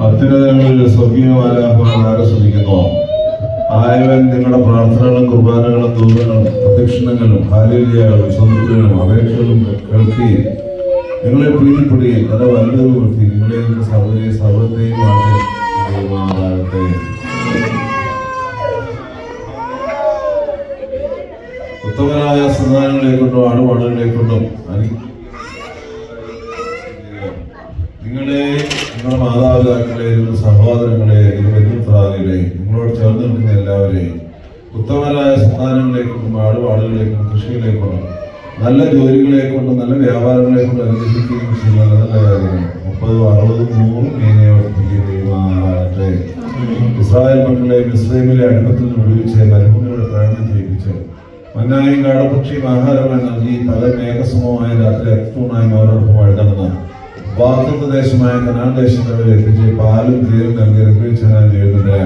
അത്യുന്നതങ്ങളിൽ സ്വർഗീയമാലാഹ്വാനം ശ്രദ്ധിക്കുന്നു. ആയവൻ നിങ്ങളുടെ പ്രാർത്ഥനകളും കുർബാനകളും ദൂതങ്ങളും പ്രദക്ഷിണങ്ങളും ഹാലേലുയാകളും സ്വന്തങ്ങളും അപേക്ഷകളും കേൾക്കുകയും നിങ്ങളെ പ്രീതിപ്പെടുകയും അത് വല്ലതും നിർത്തി നിങ്ങളെ സർവ്വത്തെയും ആകട്ടെ. ഉത്തമനായ സന്താനങ്ങളെ കൊണ്ടും ആടുപാടുകളെ കൊണ്ടും നിങ്ങളെ നിങ്ങളുടെ മാതാപിതാക്കളെ നിങ്ങളുടെ സഹോദരങ്ങളെ നിങ്ങളുടെ ബന്ധുമിത്രാദികളെ നിങ്ങളോട് ചേർന്ന് നിൽക്കുന്ന എല്ലാവരെയും ഉത്തമരായ സന്താനങ്ങളെ കൊണ്ടും ആടുപാടുകളെ കൊണ്ടും കൃഷികളെ കൊണ്ടും നല്ല ജോലികളെ കൊണ്ടും നല്ല വ്യാപാരങ്ങളെ കൊണ്ടും അനുഗ്രഹിക്കുകയും ചെയ്യുന്ന നല്ല കാര്യങ്ങൾ 30, 60, 100 മീനെ വർദ്ധിക്കുകയുമാകട്ടെ. ഇസ്രായേൽ മക്കളെ മിസ്രൈമിലെ അടിമത്തിൽ നിന്ന് വിടുവിച്ച് മരുഭൂമിയുടെ പ്രയാണം ചെയ്യിപ്പിച്ച് മന്നായും കാടപക്ഷിയും ആഹാരമായി നൽകി പല മേഘസമമായ രാത്രി അക്തൂണായി അവരോടൊപ്പം വഴുതണമെന്ന് വാഗ്ദത്ത ദേശമായ കനാൻ ദേശത്ത് എത്തിച്ച് പാലും തേരും നൽകി അനുഗ്രഹിച്ചതിനായി ചെയ്യുന്നത്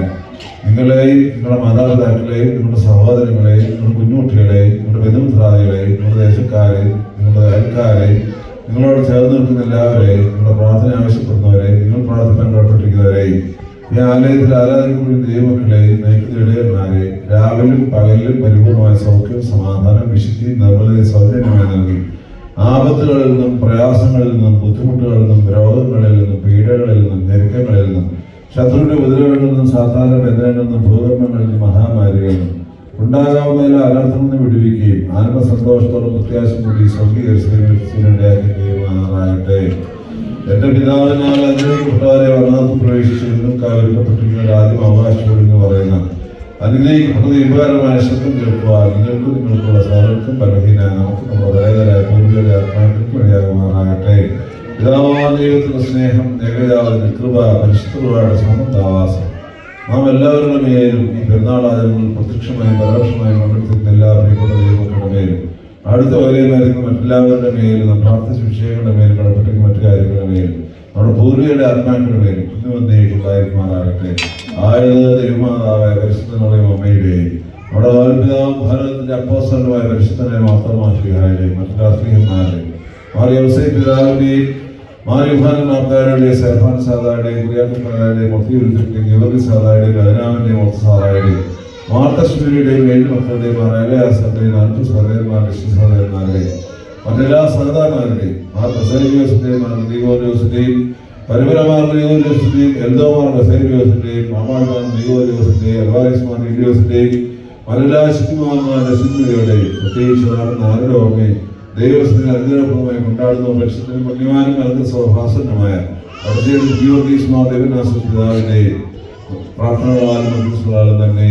നിങ്ങളെയും നിങ്ങളുടെ മാതാപിതാക്കളെയും നിങ്ങളുടെ സഹോദരങ്ങളെയും നിങ്ങളുടെ കുഞ്ഞുകുട്ടികളെയും നിങ്ങളുടെ ബന്ധുമിത്രാദികളെയും നിങ്ങളുടെ ദേശക്കാരെയും നിങ്ങളുടെ അയൽക്കാരെയും നിങ്ങളോട് ചേർന്ന് നിൽക്കുന്ന എല്ലാവരെയും നിങ്ങളുടെ പ്രാർത്ഥന ആവശ്യപ്പെടുന്നവരെയും നിങ്ങൾ പ്രാർത്ഥിക്കാൻ പുറപ്പെട്ടിരിക്കുന്നവരെയും ഈ ആലയത്തിൽ ആരാധിക്കുന്ന ദൈവമക്കളെയും നയിക്കുന്ന ഇടയന്മാരെയും രാവിലും പകലിലും പരിപൂർണമായ സൗഖ്യവും സമാധാനം വിശുദ്ധി നിർമ്മലതയും സൗജന്യമായി നൽകി ആപത്തുകളിൽ നിന്നും പ്രയാസങ്ങളിൽ നിന്നും ബുദ്ധിമുട്ടുകളിൽ നിന്നും രോഗങ്ങളിൽ നിന്നും പീഡകളിൽ നിന്നും ഞെരുക്കങ്ങളിൽ നിന്നും ശത്രുവിന്റെ ഉപദ്രവങ്ങളിൽ നിന്നും സാധാരണ ബന്ധങ്ങളിൽ നിന്നും ഭൂകമ്പങ്ങളിൽ നിന്നും മഹാമാരികളിൽ നിന്നും ഉണ്ടാകാവുന്ന എല്ലാ അനർത്ഥത്തിൽ നിന്നും വിടുവിക്കുകയും ആത്മസന്തോഷത്തോടും പ്രത്യാശം കൂടി സ്വർഗീയമാകട്ടെ. എന്റെ പിതാവിനാൽ അനുഗ്രഹിക്കപ്പെട്ടവരെ വന്നത്ത് പ്രവേശിച്ച് ഇന്നും കാവലിക്കപ്പെട്ടിരിക്കുന്ന ആദ്യം അവകാശം എന്ന് പറയുന്ന അനുഗ്രഹിക്കപ്പെട്ടത് ഉപകാരമായ ശബ്ദം കേൾക്കുക നിങ്ങൾക്കും നിങ്ങൾക്കുള്ള സകലർക്കും ബലഹീന നമുക്ക് നമ്മുടെ ദയകരായ പൂർവികരുടെ ആത്മാക്കൾക്ക് വഴിയാകുമാറാകട്ടെ. പിതാവായ ദൈവത്തിന്റെ സ്നേഹം ഏകജാതന്റെ കൃപ പരിശുദ്ധയുടെ സമന്താവാസം നാം എല്ലാവരുടെ മേലും ഈ പെരുന്നാളാചരണങ്ങളിൽ പ്രത്യക്ഷമായും പരോക്ഷമായും പങ്കെടുത്തിരുന്ന എല്ലാ പ്രിയപ്പെട്ട ദൈവങ്ങളുടെ മേലും അടുത്ത വരെയുമായിരുന്ന മറ്റെല്ലാവരുടെ മേലും നാം പ്രാർത്ഥിച്ച വിഷയങ്ങളുടെ മേലും കടപ്പെട്ടിരിക്കുന്ന മറ്റു കാര്യങ്ങളുടെ മേലും നമ്മുടെ പൂർവികരുടെ ആത്മാക്കളുടെ മേലും ഉണ്ടായിരിക്കുമാറാകട്ടെ. ആയത് ദൈവമാതാവായ പരിശുദ്ധനുടെയും അമ്മയുടെയും നമ്മുടെ വാൽപിതാവും ഭാരതത്തിന്റെ അപ്പോസ്തലനുമായ പരിശുദ്ധനെ മാർത്തോമാശ്ലീഹായുടെയും മറ്റു രാഷ്ട്രീയന്മാരുടെയും മാറിയവസൈ പിതാവിന്റെയും മാറിയുഹാനും ആപ്താരുടെയും സേഫാൻ സാദായുടെയും കുര്യാക്കന്മാരുടെയും മൊത്തിയുരുത്തിന്റെയും ഗവർഗി സാദായുടെയും ബദനാമിന്റെയും മൊത്ത സാദായുടെയും മാർത്തശ്മീരിയുടെയും 7 മക്കളുടെയും മാറേലയാസന്റെയും 4 സഹോദരന്മാരുടെ സഹോദരന്മാരുടെയും മറ്റെല്ലാ സഹോദരന്മാരുടെയും മാർ ബസേലിയോസിന്റെയും മാർ ഗ്രിഗോരിയോസിന്റെയും പരിമലമാർ ഗ്രിഗോരിയോസിന്റെയും എൽദോമാർ ബസേലിയോസിന്റെയും മാമാർമാർ ഗ്രിഗോരിയോസിന്റെയും അൽവാരിസ്മാർ ഗ്രിഗോരിയോസിന്റെയും മറ്റെല്ലാ ശുദ്ധിമാന്മാരുടെ ശുദ്ധിയുടെയും പ്രത്യേകിച്ച് ആരുടെ ഓർമ്മയും ദൈവത്തിന് അനുഗ്രഹപൂർവ്വമായി കൊണ്ടാടുന്ന പരിശുദ്ധനും പുണ്യവാനും നൽകുന്ന സ്വഭാസനമായ ഗീവർഗീസ് മാർ ദേവനാസ പിതാവിന്റെയും പ്രാർത്ഥനകളാലും തന്നെ